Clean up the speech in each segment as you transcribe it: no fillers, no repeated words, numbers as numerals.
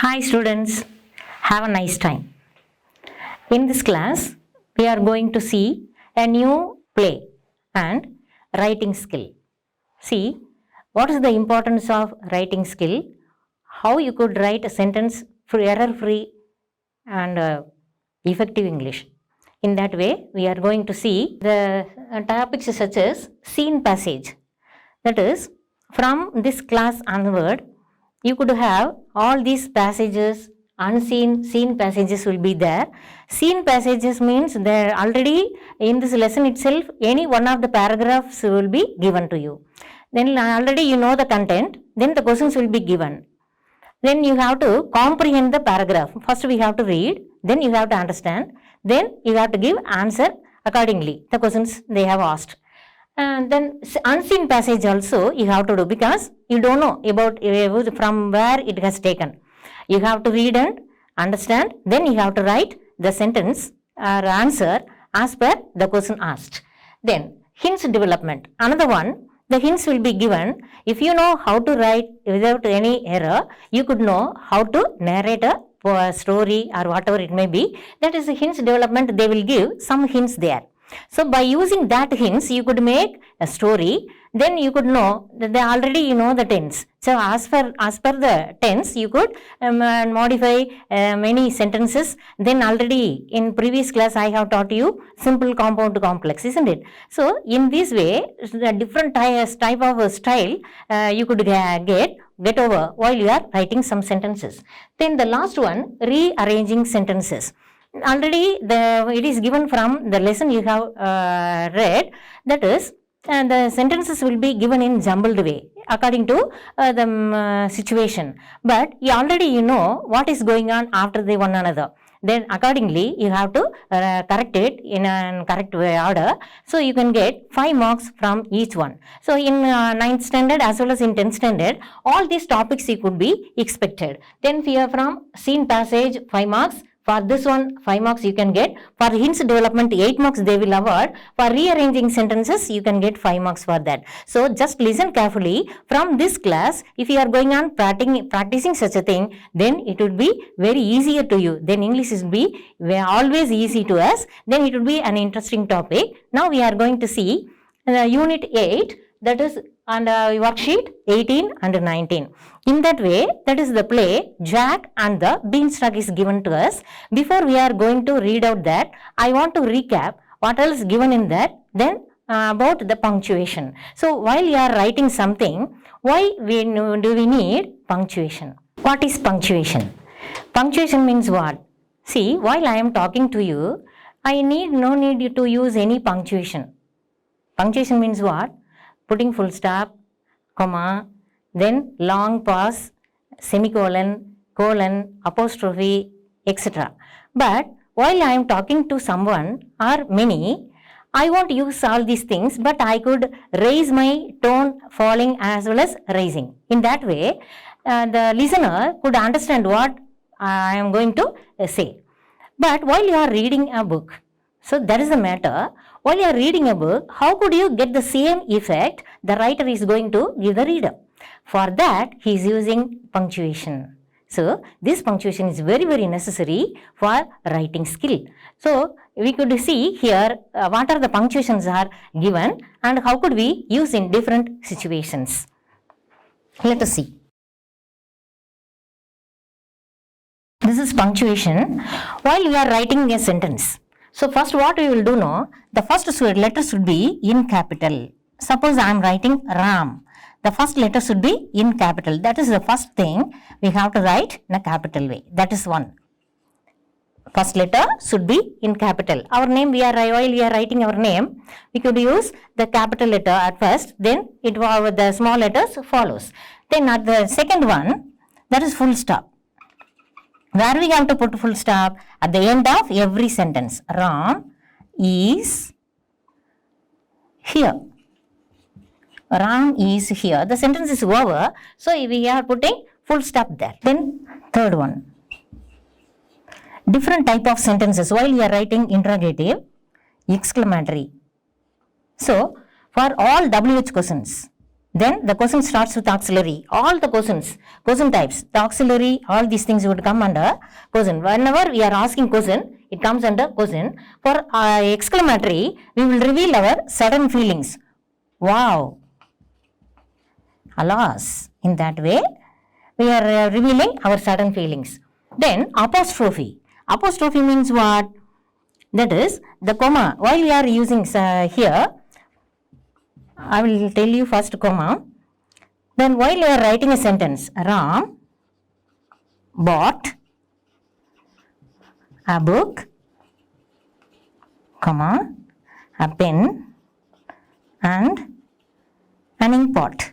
Hi students, have a nice time. In this class, we are going to see a new play and writing skill. See, what is the importance of writing skill, how you could write a sentence for error-free and effective English. In that way, we are going to see the topics such as scene passage. That is, from this class onward, you could have all these passages, unseen scene passages will be there. Scene passages means there already in this lesson itself, any one of the paragraphs will be given to you. Then already you know the content, then the questions will be given. Then you have to comprehend the paragraph. First we have to read, then you have to understand, then you have to give answer accordingly, the questions they have asked. And then unseen passage also you have to do because you don't know about from where it has taken. You have to read and understand, then you have to write the sentence or answer as per the question asked. Then hints development. Another one, the hints will be given. If you know how to write without any error, you could know how to narrate a story or whatever it may be. That is the hints development, they will give some hints there. So by using that hints, you could make a story, then you could know that they already you know the tense. So as per the tense, you could modify many sentences. Then already in previous class, I have taught you simple, compound, complex, isn't it? So in this way, the different type of style you could get over while you are writing some sentences. Then the last one, rearranging sentences. Already it is given from the lesson you have read, that is the sentences will be given in jumbled way according to the situation, but you know what is going on after the one another. Then accordingly you have to correct it in a correct way order, so you can get 5 marks from each one. So in 9th standard as well as in 10th standard, all these topics you could be expected. Then here from scene passage 5 marks, for this one 5 marks you can get. For hints development 8 marks they will award. For rearranging sentences you can get 5 marks for that. So just listen carefully. From this class, if you are going on practicing such a thing, then it would be very easier to you. Then English will be always easy to us. Then it would be an interesting topic. Now we are going to see unit 8, that is on worksheet 18 and 19. In that way, that is the play Jack and the Beanstalk is given to us. Before we are going to read out that, I want to recap what else given in that, then about the punctuation. So while you are writing something, why do we need punctuation? What is punctuation? Punctuation means what? See, while I am talking to you, I no need to use any punctuation. Punctuation means what? Putting full stop, comma, then long pause, semicolon, colon, apostrophe, etc. But while I am talking to someone or many, I won't use all these things, but I could raise my tone falling as well as rising. In that way, the listener could understand what I am going to say. But while you are reading a book, so that is the matter. While you are reading a book, how could you get the same effect the writer is going to give the reader? For that, he is using punctuation. So, this punctuation is very, very necessary for writing skill. So, we could see here what are the punctuations are given and how could we use in different situations. Let us see. This is punctuation while we are writing a sentence. So first what we will do now, the first letter should be in capital. Suppose I am writing Ram. The first letter should be in capital. That is the first thing we have to write in a capital way. That is one. First letter should be in capital. Our name, while we are writing our name, we could use the capital letter at first. Then the small letters follows. Then at the second one, that is full stop. Where we have to put full stop? At the end of every sentence. Ram is here. Ram is here. The sentence is over. So we are putting full stop there. Then third one. Different type of sentences. While you are writing interrogative, exclamatory. So for all WH questions, Then the question starts with auxiliary. All the questions, question types, the auxiliary, all these things would come under question. Whenever we are asking question, it comes under question. For exclamatory, we will reveal our sudden feelings. Wow, alas. In that way, we are revealing our sudden feelings. Then apostrophe. Apostrophe means what? That is the comma. While we are using here, I will tell you first comma. Then while you are writing a sentence, Ram bought a book, comma, a pen and an ink pot.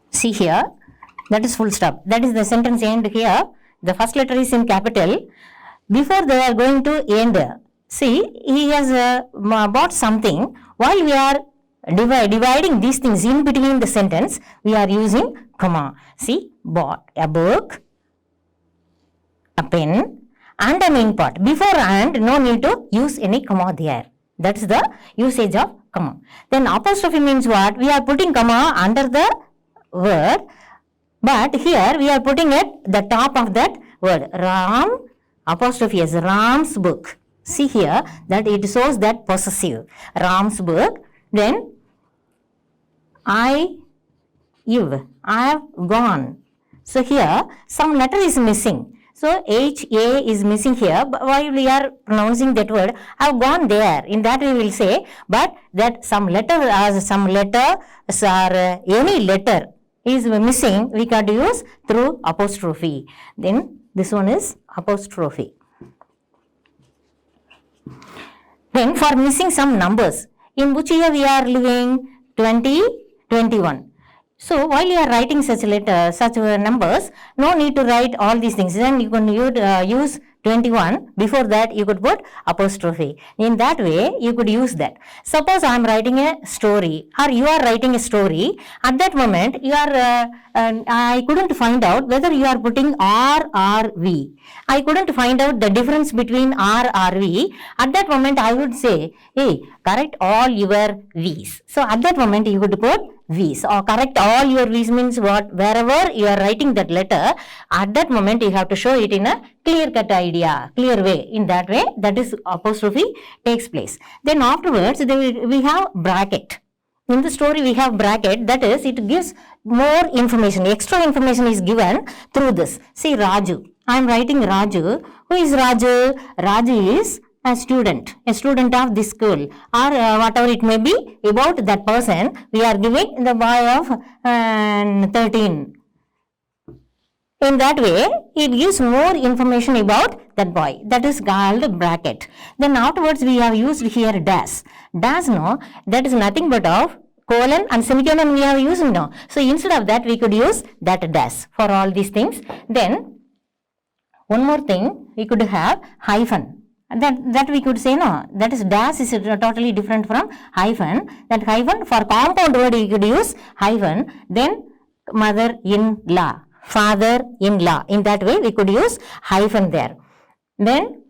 See here, that is full stop. That is the sentence end here. The first letter is in capital. Before they are going to end, see, he has bought something. While we are dividing these things in between the sentence, we are using comma. See, bought a book, a pen and an ink pot. Before and, no need to use any comma there. That is the usage of comma. Then apostrophe means what? We are putting comma under the word, but here we are putting it the top of that word. Ram, apostrophe is Ram's book. See here that it shows that possessive. Ram's book. Then I have gone. So here some letter is missing. So HA is missing here. But while we are pronouncing that word, I have gone there. In that we will say, but that some letter or any letter is missing, we can use through apostrophe. Then this one is apostrophe. Then for missing some numbers, in which year we are living? 2021. So while you are writing such numbers, no need to write all these things. Then you can use 21. Before that you could put apostrophe. In that way you could use that. Suppose I am writing a story or you are writing a story. At that moment you are I couldn't find out whether you are putting R or V. I couldn't find out the difference between R or V. At that moment I would say, hey, correct all your V's. So at that moment you could put V's, or correct all your V's means what? Wherever you are writing that letter, at that moment you have to show it in a clear-cut idea, clear way. In that way, that is apostrophe takes place. Then afterwards, we have bracket. In the story we have bracket, that is, it gives more information. Extra information is given through this. See, Raju. I am writing Raju. Who is Raju? Raju is a student of this school, or whatever it may be about that person. We are giving the boy of 13. In that way, it gives more information about that boy. That is called bracket. Then afterwards, we have used here dash. Dash, no, that is nothing but of colon and semicolon we have used, no. So instead of that, we could use that dash for all these things. Then one more thing, we could have hyphen. That we could say, no, that is dash is totally different from hyphen. That hyphen, for compound word you could use hyphen. Then mother-in-law, father-in-law. In that way we could use hyphen there. Then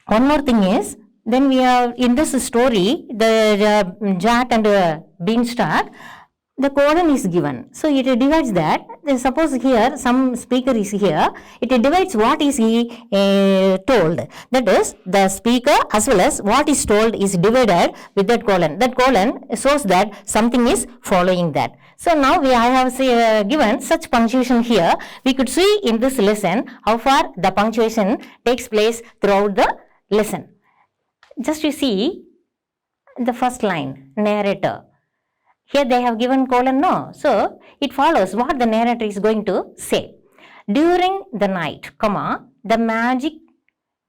one more thing is, then we have in this story the Jack and Beanstalk, the colon is given. So it divides that. Suppose here some speaker is here. It divides what is he told. That is, the speaker as well as what is told is divided with that colon. That colon shows that something is following that. So now I have given such punctuation here. We could see in this lesson how far the punctuation takes place throughout the lesson. Just you see the first line, narrator. Here they have given colon, no. So it follows what the narrator is going to say. During the night, comma, the magic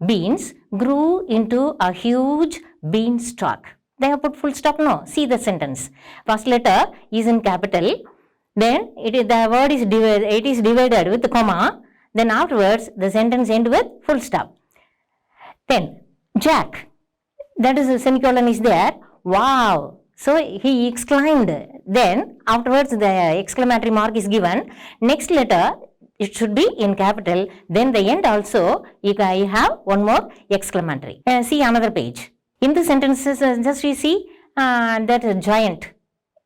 beans grew into a huge beanstalk. They have put full stop, no. See the sentence. First letter is in capital. Then the word is divided with the comma. Then afterwards the sentence ends with full stop. Then Jack, that is a semicolon is there. Wow. So he exclaimed. Then afterwards the exclamatory mark is given. Next letter it should be in capital. Then the end also you have one more exclamatory. See another page. In the sentences just you see that giant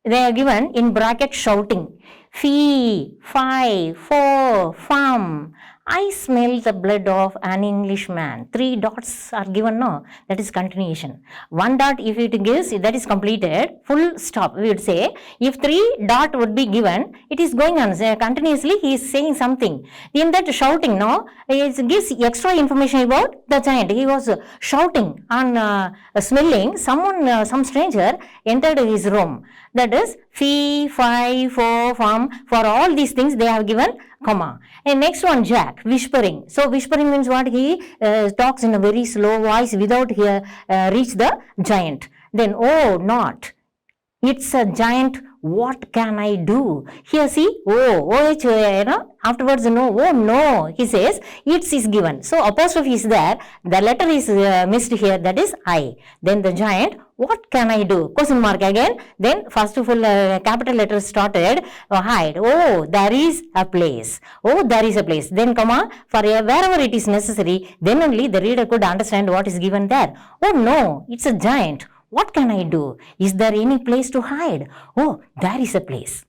they are given in bracket shouting. Fee, fi, fo, fum. I smell the blood of an Englishman. 3 dots are given, no? That is continuation. 1 dot if it gives, that is completed. Full stop, we would say. If 3 dot would be given, it is going on. Continuously he is saying something. In that shouting, no? It gives extra information about the giant. He was shouting on smelling. Someone, some stranger entered his room. That is fee, fi, fo, fum. For all these things they have given comma. And next one, Jack, whispering. So whispering means what? He talks in a very slow voice without he reach the giant. Then oh, not. It's a giant. What can I do? Here see, afterwards no, oh no, he says, it's is given. So apostrophe is there, the letter is missed here, that is I. Then the giant, what can I do? Question mark again. Then first of all, capital letters started, hide. Oh, there is a place. Oh, there is a place. Then comma, for wherever it is necessary, then only the reader could understand what is given there. Oh no, it's a giant. What can I do? Is there any place to hide? Oh, there is a place.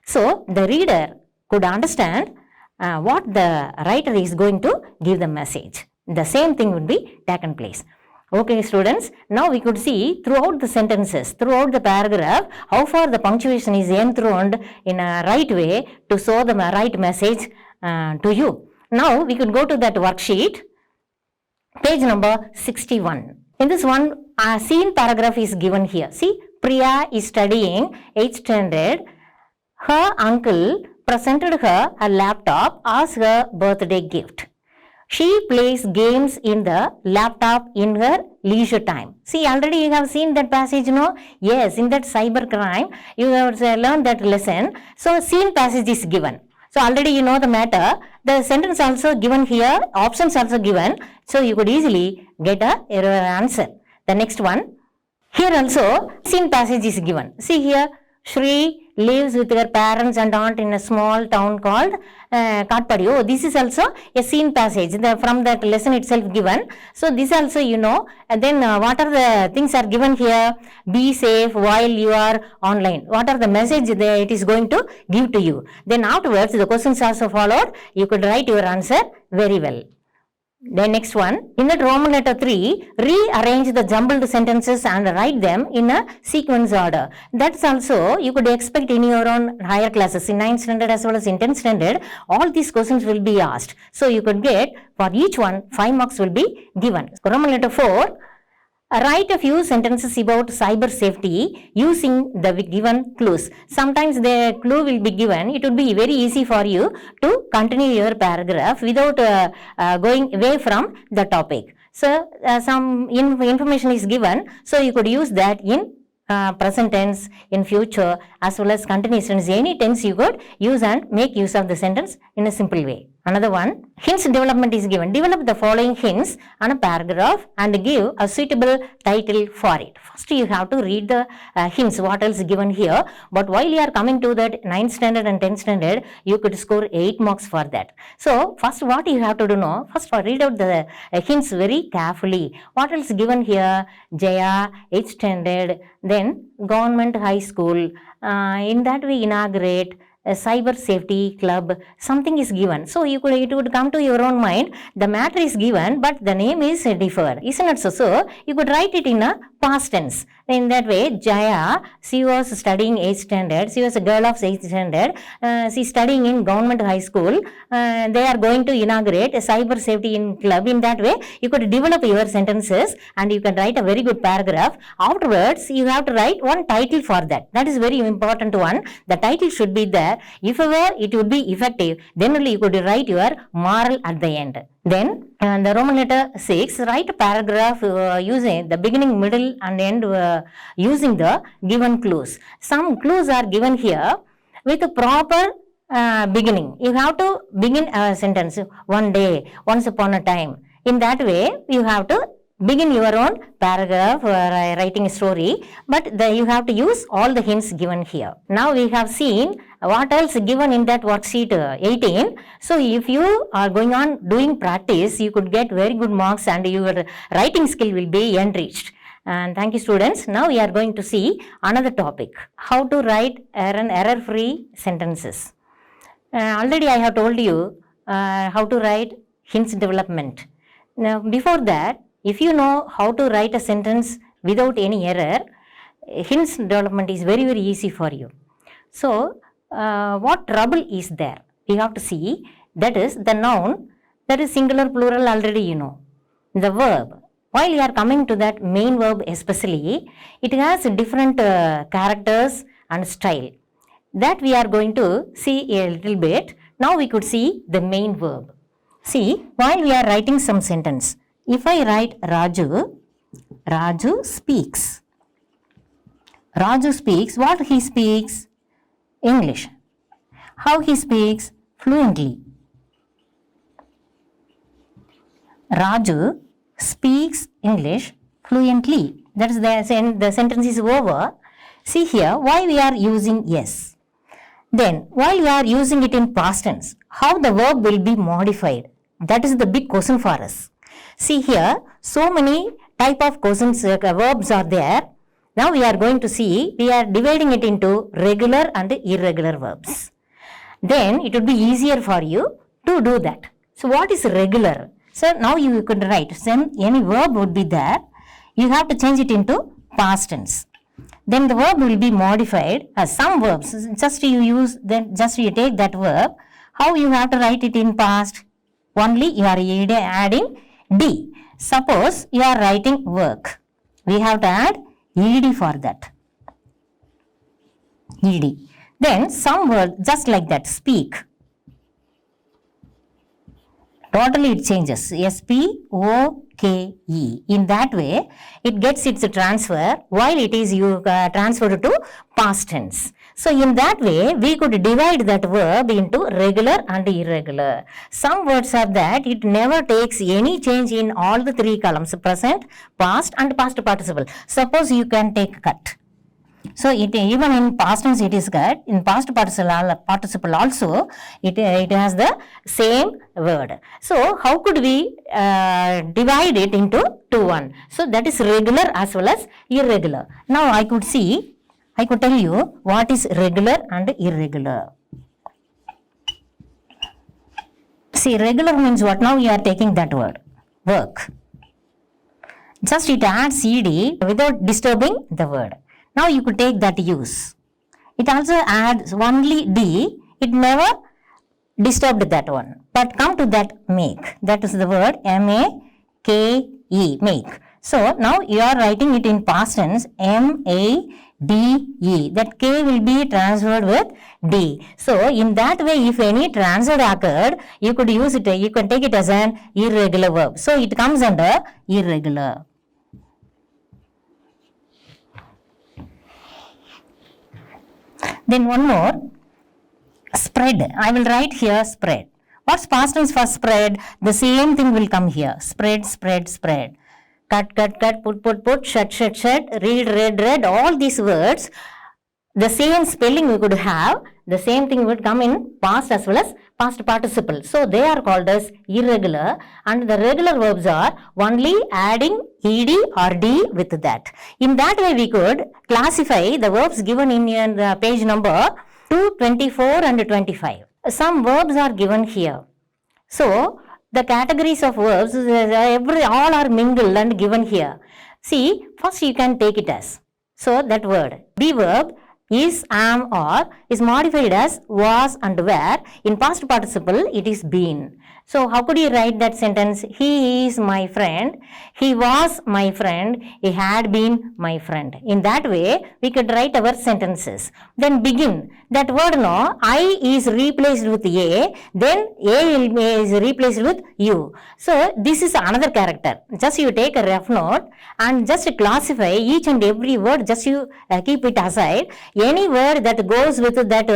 So, the reader could understand what the writer is going to give the message. The same thing would be taken place. Okay, students, now we could see throughout the sentences, throughout the paragraph, how far the punctuation is enthroned in a right way to show the right message to you. Now, we could go to that worksheet, page number 61. In this one, a scene paragraph is given here. See, Priya is studying 8th standard. Her uncle presented her a laptop as her birthday gift. She plays games in the laptop in her leisure time. See, already you have seen that passage, no? Yes, in that cyber crime, you have learned that lesson. So, scene passage is given. So, already you know the matter. The sentence also given here, options also given. So, you could easily get a answer. The next one, here also scene passage is given. See here, Shri lives with her parents and aunt in a small town called Katpadi. Oh, this is also a scene passage from that lesson itself given. So, this also you know. And then what are the things are given here? Be safe while you are online. What are the message that it is going to give to you? Then afterwards the questions also followed. You could write your answer very well. The next one, in that Roman letter 3, rearrange the jumbled sentences and write them in a sequence order. That's also you could expect in your own higher classes, in 9th standard as well as in 10th standard, all these questions will be asked. So you could get, for each one, 5 marks will be given. Roman letter 4, write a few sentences about cyber safety using the given clues. Sometimes the clue will be given. It would be very easy for you to continue your paragraph without going away from the topic. So, some information is given. So, you could use that in present tense, in future, as well as continuous tense. Any tense you could use and make use of the sentence in a simple way. Another one, hints development is given. Develop the following hints on a paragraph and give a suitable title for it. First, you have to read the hints, what else is given here. But while you are coming to that 9th standard and 10th standard, you could score 8 marks for that. So, first what you have to do now, first read out the hints very carefully. What else is given here? Jaya, 8th standard, then government high school, in that we inaugurate a cyber safety club, something is given. So, it would come to your own mind, the matter is given, but the name is different. Isn't it so? So, you could write it in a past tense. In that way, Jaya, she was studying 8th standard. She was a girl of 8th standard. She is studying in government high school. They are going to inaugurate a cyber safety club. In that way, you could develop your sentences and you can write a very good paragraph. Afterwards, you have to write one title for that. That is very important one. The title should be there. If ever it would be effective, then only you could write your moral at the end. Then, the Roman letter 6, write a paragraph using the beginning, middle and end using the given clues. Some clues are given here with a proper beginning. You have to begin a sentence, one day, once upon a time. In that way, you have to begin your own paragraph writing a story, but you have to use all the hints given here. Now we have seen what else given in that worksheet 18. So if you are going on doing practice, you could get very good marks and your writing skill will be enriched. And thank you, students. Now we are going to see another topic, how to write error-free sentences. Already I have told you how to write hints development. Now, before that, if you know how to write a sentence without any error, hints development is very, very easy for you. So, what trouble is there? We have to see, that is the noun, that is singular, plural, already you know. The verb, while you are coming to that main verb especially, it has different characters and style. That we are going to see a little bit. Now we could see the main verb. See, while we are writing some sentence, if I write Raju, Raju speaks. Raju speaks, what he speaks? English. How he speaks? Fluently. Raju speaks English fluently. That is the sentence is over. See here, why we are using yes. Then, while we are using it in past tense, how the verb will be modified? That is the big question for us. See here, so many type of questions, verbs are there. Now we are going to see, we are dividing it into regular and irregular verbs. Then it would be easier for you to do that. So what is regular? So now you could write, any verb would be there. You have to change it into past tense. Then the verb will be modified as some verbs. Just you take that verb. How you have to write it in past? Only you are adding D. Suppose you are writing work. We have to add ED for that. ED. Then some word just like that, speak. Totally it changes. S-P-O-K-E. In that way, it gets its transfer while it is transferred to past tense. So in that way, we could divide that verb into regular and irregular. Some words are that it never takes any change in all the three columns, present, past and past participle. Suppose you can take cut. So even in past tense it is cut, in past participle also it has the same word. So how could we divide it into 2-1? So that is regular as well as irregular. Now I could tell you what is regular and irregular. See, regular means what? Now you are taking that word, work. Just it adds ed without disturbing the word. Now you could take that use. It also adds only D, it never disturbed that one. But come to that make, that is the word M-A-K-E, make. So now you are writing it in past tense, M-A-D-E. That K will be transferred with D. So in that way, if any transfer occurred, you could use it, you can take it as an irregular verb. So it comes under irregular. Then one more, spread. I will write here spread. What's past tense for spread? The same thing will come here. Spread, spread, spread. Cut, cut, cut, put, shut, shut, shut, read, read. All these words, the same spelling we could have, the same thing would come in past as well as past participle. So they are called as irregular, and the regular verbs are only adding ed or d with that. In that way we could classify the verbs given in the page number 224 and 25. Some verbs are given here. So the categories of verbs, all are mingled and given here. See, first you can take it as, so that word, be verb, is, am, or is modified as was and were. In past participle, it is been. So how could you write that sentence? He is my friend. He was my friend. He had been my friend. In that way, we could write our sentences. Then begin. That word no, I is replaced with a, then a is replaced with you. So this is another character. Just you take a rough note and just classify each and every word. Just you keep it aside. Any word that goes with that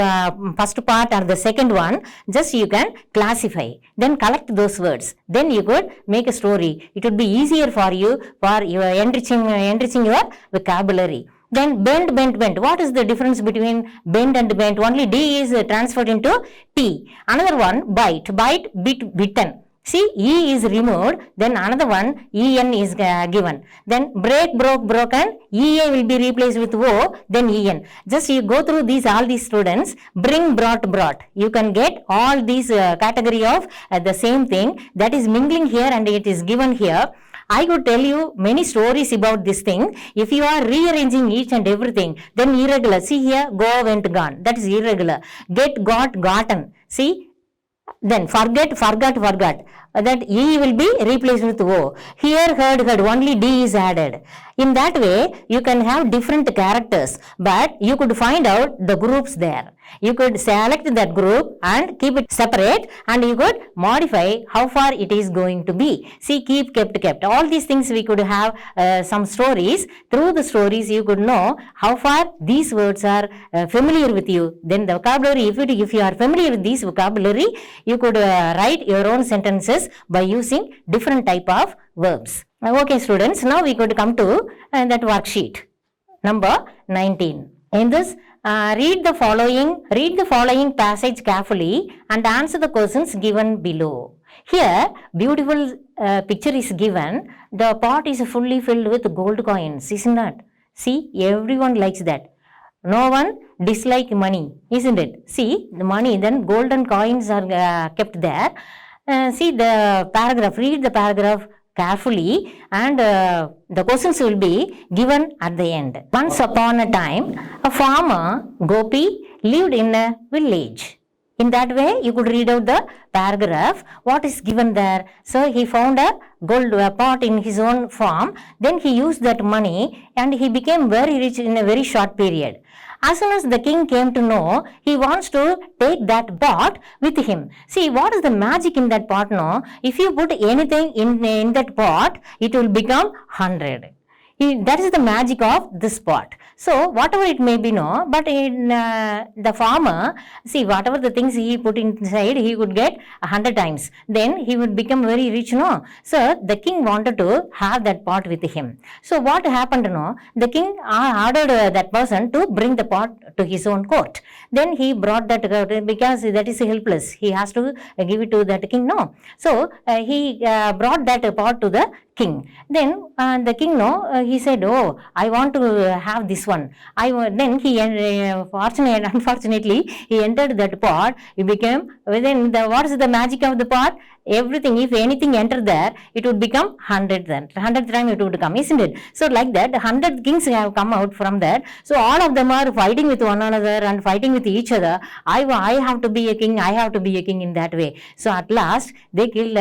first part or the second one, just you can classify. Then collect those words. Then you could make a story. It would be easier for you for your enriching your vocabulary. Then bend. What is the difference between bend and bent? Only D is transferred into T. Another one, bite, bitten. See, E is removed, then another one, En is given. Then break, broke, broken, EA will be replaced with O, then En. Just you go through all these students, bring, brought, brought. You can get all these category of the same thing that is mingling here and it is given here. I could tell you many stories about this thing. If you are rearranging each and everything, then irregular. See here, go, went, gone. That is irregular. Get, got, gotten. See, then forget, forgot, forgot. That E will be replaced with O. Here, heard, heard. Only D is added. In that way, you can have different characters, but you could find out the groups there. You could select that group and keep it separate, and you could modify how far it is going to be. See, keep, kept, kept. All these things we could have some stories. Through the stories, you could know how far these words are familiar with you. Then the vocabulary, if you are familiar with this vocabulary, you could write your own sentences by using different type of verbs. Okay, students, now we could come to that worksheet number 19. In this, read the following passage carefully and answer the questions given below. Here, beautiful picture is given. The pot is fully filled with gold coins, isn't it? See, everyone likes that. No one dislike money, isn't it? See, the money, then golden coins are kept there. See the paragraph, read the paragraph carefully, and the questions will be given at the end. Once upon a time, a farmer, Gopi, lived in a village. In that way, you could read out the paragraph, what is given there. So, he found a gold pot in his own farm. Then he used that money and he became very rich in a very short period. As soon as the king came to know, he wants to take that pot with him. See, what is the magic in that pot? No, if you put anything in that pot, it will become 100. That is the magic of this pot. So, whatever it may be, no, but in the farmer, see, whatever the things he put inside, he would get 100 times. Then he would become very rich, no. So, the king wanted to have that pot with him. So, what happened, no, the king ordered that person to bring the pot to his own court. Then he brought that because that is helpless. He has to give it to that king, no. So, he brought that pot to the king. Then the king, no, he said, oh, I want to have this one. Then he, unfortunately, he entered that pot. He became, within what is the magic of the pot? Everything, if anything entered there, it would become 100 then. 100th time it would come, isn't it? So, like that, 100 kings have come out from that. So, all of them are fighting with one another and fighting with each other. I have to be a king, I have to be a king in that way. So, at last, they killed,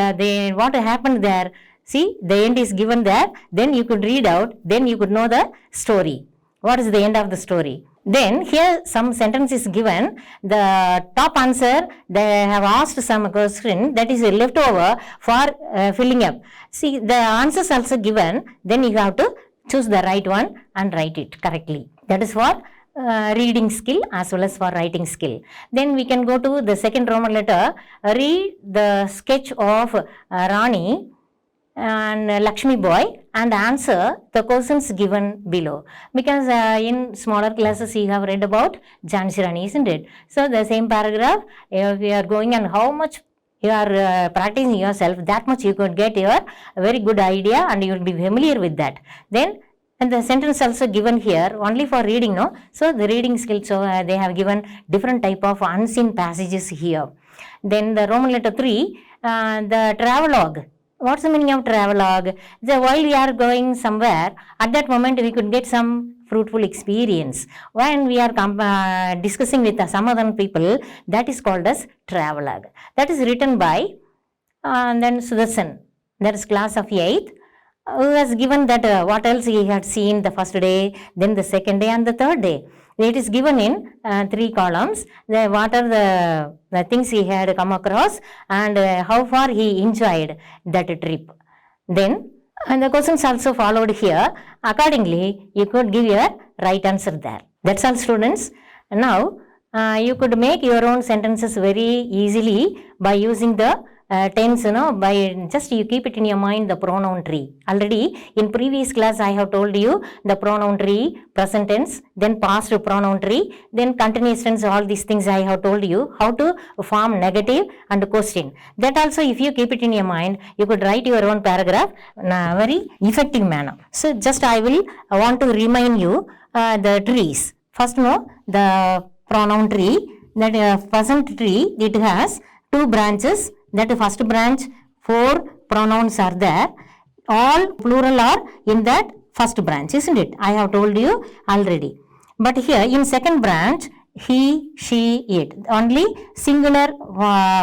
what happened there? See, the end is given there. Then you could read out, then you could know the story. What is the end of the story? Then here some sentence is given. The top answer, they have asked some question that is left over for filling up. See, the answers also given. Then you have to choose the right one and write it correctly. That is for reading skill as well as for writing skill. Then we can go to the second Roman letter. Read the sketch of Rani and Lakshmi boy and answer the questions given below. Because in smaller classes you have read about Jhansi Rani, isn't it? So the same paragraph, if you are going on how much you are practicing yourself, that much you could get your very good idea and you will be familiar with that. Then and the sentence also given here only for reading, no? So the reading skills, so they have given different type of unseen passages here. Then the Roman letter 3, the travelogue. What's the meaning of travelogue? While we are going somewhere, at that moment we could get some fruitful experience. When we are discussing with some other people, that is called as travelogue. That is written by then Sudarshan, that is class of 8th, who has given that what else he had seen the first day, then the second day and the third day. It is given in 3 columns. What are the things he had come across and how far he enjoyed that trip. Then and the questions also followed here. Accordingly, you could give your right answer there. That's all, students. Now, you could make your own sentences very easily by using the tense, by just you keep it in your mind, the pronoun tree. Already in previous class I have told you the pronoun tree, present tense, then past pronoun tree, then continuous tense, all these things I have told you how to form negative and question. That also if you keep it in your mind, you could write your own paragraph in a very effective manner. So just I want to remind you the trees. First the pronoun tree, that present tree, it has 2 branches. That first branch 4 pronouns are there, all plural are in that first branch, isn't it? I have told you already. But here in second branch, he, she, it, only singular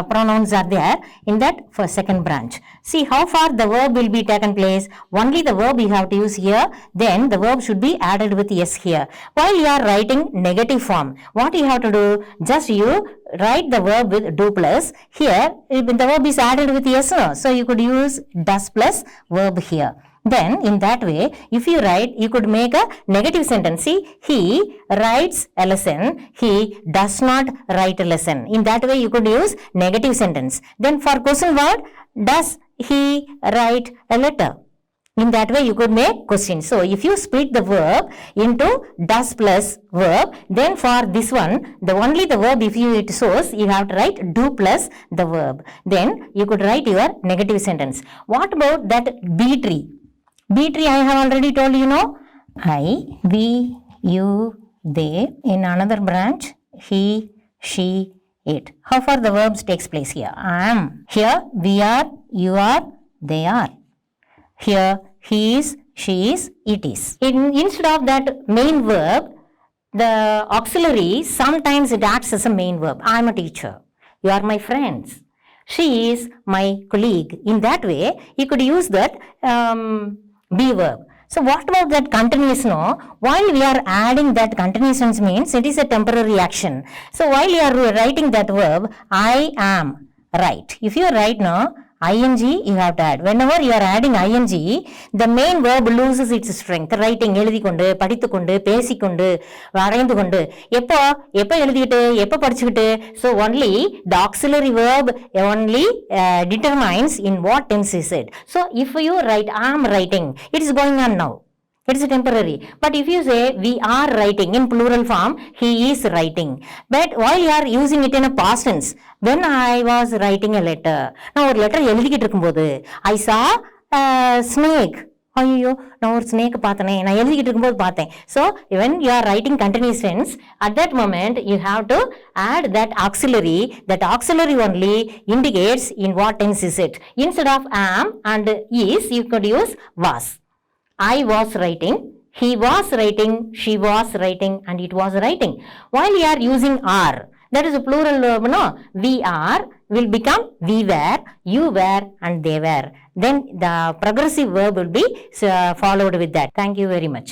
pronouns are there in that for second branch. See how far the verb will be taken place. Only the verb you have to use here, then the verb should be added with yes here. While you are writing negative form, what you have to do, just you write the verb with do plus. Here the verb is added with yes, so you could use does plus verb here. Then in that way, if you write, you could make a negative sentence. See, he writes a lesson, he does not write a lesson. In that way you could use negative sentence. Then for question word, does he write a letter? In that way you could make question. So if you split the verb into does plus verb, then for this one, the only the verb if you it shows, you have to write do plus the verb. Then you could write your negative sentence. What about that B tree? B tree I have already told you, I, we, you, they. In another branch, he, she, it. How far the verbs takes place here? I am. Here, we are, you are, they are. Here, he is, she is, it is. Instead of that main verb, the auxiliary, sometimes it acts as a main verb. I am a teacher. You are my friends. She is my colleague. In that way, you could use that be verb. So what about that continuous? While we are adding that continuous tense means it is a temporary action. So while you are writing that verb, I am, right. If you write ing, you have to add. Whenever you are adding ing, the main verb loses its strength. Writing, எழுதிக்கொண்டு, படித்துக்கொண்டு, பேசிக்கொண்டு, வரைந்துகொண்டு, எப்போ எழுதிக்கிட்டு, எப்போ படிச்சுக்கிட்டு. So only the auxiliary verb only determines in what tense is it. So if you write, I am writing, it is going on now. It is temporary. But if you say we are writing in plural form, he is writing. But while you are using it in a past tense, when I was writing a letter, now ஒரு letter எழுதிக்கிட்டு இருக்கும்போது I saw a snake. ஐயோ நான் ஒரு snake பார்த்தனே, நான் எழுதிக்கிட்டு இருக்கும்போது பார்த்தேன். So when you are writing continuous tense, at that moment you have to add that auxiliary. That auxiliary only indicates in what tense is it. Instead of am and is, you could use was. I was writing, he was writing, she was writing, and it was writing. While you are using are, that is a plural verb, we are will become we were, you were, and they were. Then the progressive verb will be followed with that. Thank you very much.